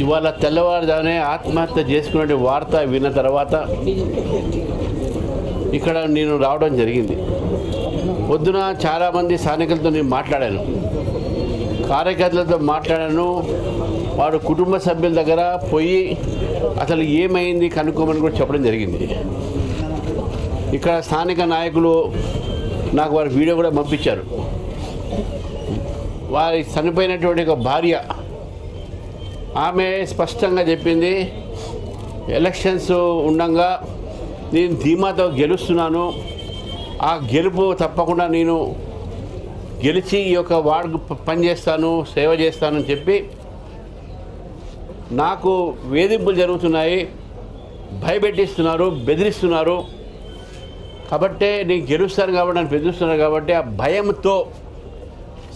ఇవాళ తెల్లవారుజామునే ఆత్మహత్య చేసుకునే వార్త విన్న తర్వాత ఇక్కడ నేను రావడం జరిగింది. పొద్దున చాలామంది స్థానికులతో నేను మాట్లాడాను, కార్యకర్తలతో మాట్లాడాను. వాడు కుటుంబ సభ్యుల దగ్గర పోయి అసలు ఏమైంది కనుక్కోమని కూడా చెప్పడం జరిగింది. ఇక్కడ స్థానిక నాయకులు నాకు వారి వీడియో కూడా పంపించారు. వారి చనిపోయినటువంటి ఒక భార్య ఆమె స్పష్టంగా చెప్పింది, ఎలక్షన్స్ ఉండగా నేను ధీమాతో గెలుస్తున్నాను, ఆ గెలుపు తప్పకుండా నేను గెలిచి ఈ యొక్క వార్డు పనిచేస్తాను, సేవ చేస్తానని చెప్పి నాకు వేధింపులు జరుగుతున్నాయి, భయపెట్టిస్తున్నారు, బెదిరిస్తున్నారు. కాబట్టే నేను గెలుస్తాను కాబట్టి నన్ను బెదిరిస్తున్నారు కాబట్టి ఆ భయంతో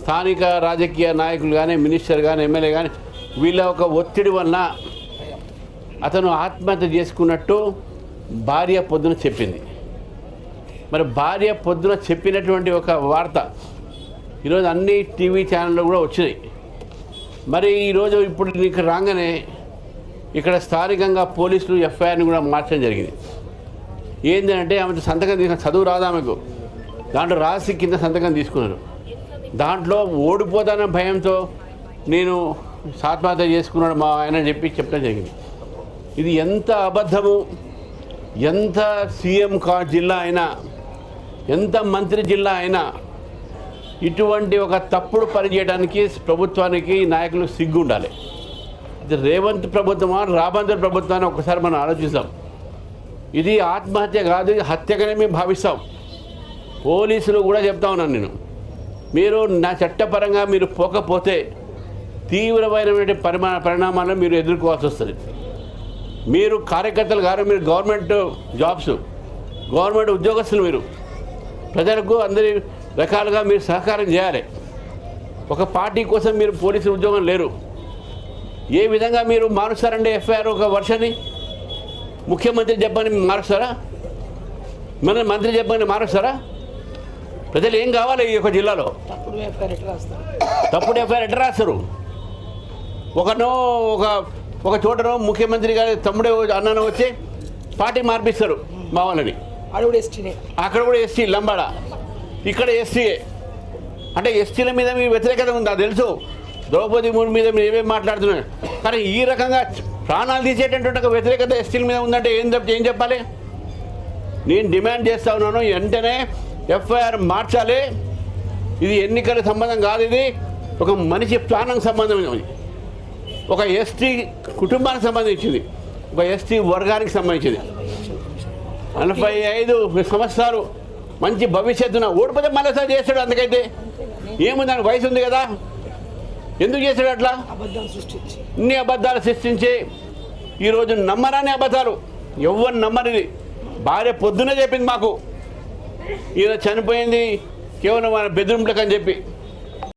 స్థానిక రాజకీయ నాయకులు కానీ, మినిస్టర్ కానీ, ఎమ్మెల్యే కానీ వీళ్ళ ఒక ఒత్తిడి వలన అతను ఆత్మహత్య చేసుకున్నట్టు భార్య పొద్దున చెప్పింది. మరి భార్య పొద్దున చెప్పినటువంటి ఒక వార్త ఈరోజు అన్ని టీవీ ఛానళ్ళు కూడా వచ్చినాయి. మరి ఈరోజు ఇప్పుడు నీకు రాగానే ఇక్కడ స్థానికంగా పోలీసులు ఎఫ్ఐఆర్ని కూడా మార్చడం జరిగింది. ఏంటంటే ఆమె సంతకం తీసుకున్న, చదువు రాదు ఆమెకు, దాంట్లో రాసి కింద సంతకం తీసుకున్నారు. దాంట్లో ఓడిపోతాన భయంతో నేను ఆత్మహత్య చేసుకున్నాడు మా ఆయన చెప్పి చెప్పడం జరిగింది. ఇది ఎంత అబద్ధము! ఎంత సీఎం జిల్లా అయినా, ఎంత మంత్రి జిల్లా అయినా ఇటువంటి ఒక తప్పుడు పని చేయడానికి ప్రభుత్వానికి, నాయకులు సిగ్గు ఉండాలి. ఇది రేవంత్ ప్రభుత్వమా, రాబందర్ ప్రభుత్వాన్ని ఒకసారి మనం ఆలోచిస్తాం. ఇది ఆత్మహత్య కాదు, ఇది హత్యగానే మేము భావిస్తాం. పోలీసులు కూడా చెప్తా ఉన్నాను నేను, మీరు నా చట్టపరంగా మీరు పోకపోతే తీవ్రమైనటువంటి పరిణామాలను మీరు ఎదుర్కోవాల్సి వస్తుంది. మీరు కార్యకర్తలు గారు, మీరు గవర్నమెంట్ జాబ్స్, గవర్నమెంట్ ఉద్యోగస్తులు, మీరు ప్రజలకు అందరి రకాలుగా మీరు సహకారం చేయాలి. ఒక పార్టీ కోసం మీరు పోలీసులు ఉద్యోగం లేరు. ఏ విధంగా మీరు మారుస్తారండి ఎఫ్ఐఆర్ ఒక వర్షాన్ని? ముఖ్యమంత్రి చెప్పని మారుస్తారా? మన మంత్రి చెప్పని మారుస్తారా? ప్రజలు ఏం కావాలి ఈ యొక్క జిల్లాలో? తప్పుడు ఎఫ్ఐఆర్ ఎట్లా రాస్తారు? ఒక చోటనో ముఖ్యమంత్రి గారి తమ్ముడే అన్నను వచ్చి పార్టీ మార్పిస్తారు మా వాళ్ళని. అక్కడ కూడా ఎస్టీ లంబాడ, ఇక్కడ ఎస్టీఏ. అంటే ఎస్టీల మీద మీ వ్యతిరేకత ఉందా తెలుసు, ద్రౌపది ముర్ము మీద మీరు ఏమేమి మాట్లాడుతున్నారు. కానీ ఈ రకంగా ప్రాణాలు తీసేటటువంటి ఒక వ్యతిరేకత ఎస్టీల మీద ఉందంటే ఏం చెప్పాలి? నేను డిమాండ్ చేస్తూ ఉన్నాను, వెంటనే ఎఫ్ఐఆర్ మార్చాలి. ఇది ఎన్నికల సంబంధం కాదు, ఇది ఒక మనిషి ప్రాణం సంబంధం, ఒక ఎస్టీ కుటుంబానికి సంబంధించింది, ఒక ఎస్టీ వర్గానికి సంబంధించింది. 45 సంవత్సరాలు మంచి భవిష్యత్తున ఓడిపోతే మళ్ళీసారి చేస్తాడు. అందుకైతే ఏముంది, దానికి వయసు ఉంది కదా, ఎందుకు చేశాడు అట్లా? ఇన్ని అబద్ధాలు సృష్టించి ఈరోజు నమ్మరాని అబద్ధాలు, ఎవరు నమ్మరిది. భార్య పొద్దునే చెప్పింది మాకు, ఈయన చనిపోయింది కేవలం మన బెదిరింపులకు అని చెప్పి.